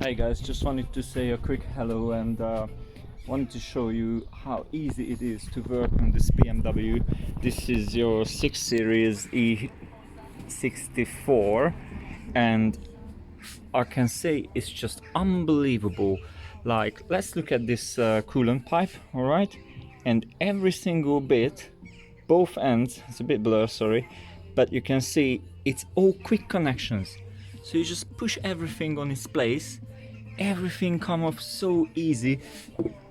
Hi guys, just wanted to say a quick hello and wanted to show you how easy it is to work on this BMW. This is your 6 Series E64 and I can say it's just unbelievable. Like, let's look at this coolant pipe, alright? And every single bit, both ends, it's a bit blurred, sorry, but you can see it's all quick connections. So you just push everything on its place, everything come off so easy.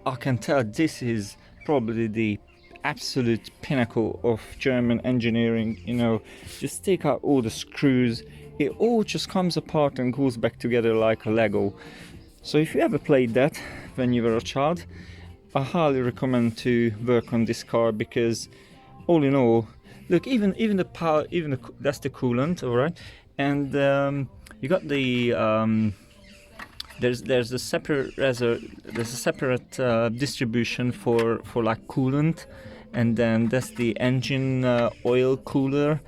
I can tell this is probably the absolute pinnacle of German engineering, you know. Just take out all the screws, it all just comes apart and goes back together like a Lego. So if you ever played that when you were a child, I highly recommend to work on this car, because all in all, look, even the power, that's the coolant, all right, and you got the there's a separate distribution for like coolant, and then that's the engine oil cooler.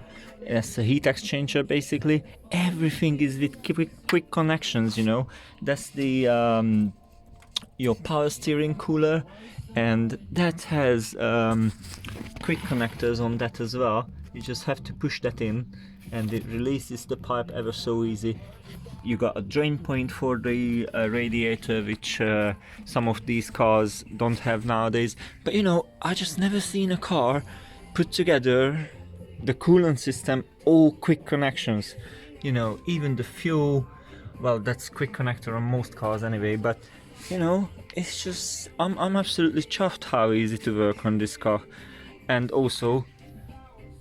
That's a heat exchanger basically. Everything is with quick connections, you know. That's the your power steering cooler, and that has quick connectors on that as well. You just have to push that in and it releases the pipe ever so easy. You got a drain point for the radiator, which some of these cars don't have nowadays. But you know, I just never seen a car put together the coolant system, all quick connections. You know, even the fuel, well, that's quick connector on most cars anyway, but you know, it's just, I'm absolutely chuffed how easy to work on this car. And also,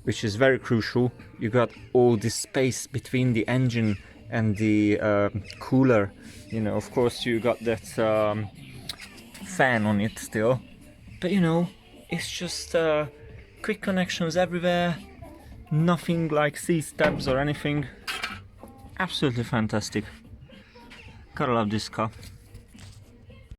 which is very crucial, you got all this space between the engine and the cooler. You know, of course you got that fan on it still, but you know, it's just quick connections everywhere, nothing like C-stabs or anything. Absolutely fantastic. Gotta love this car.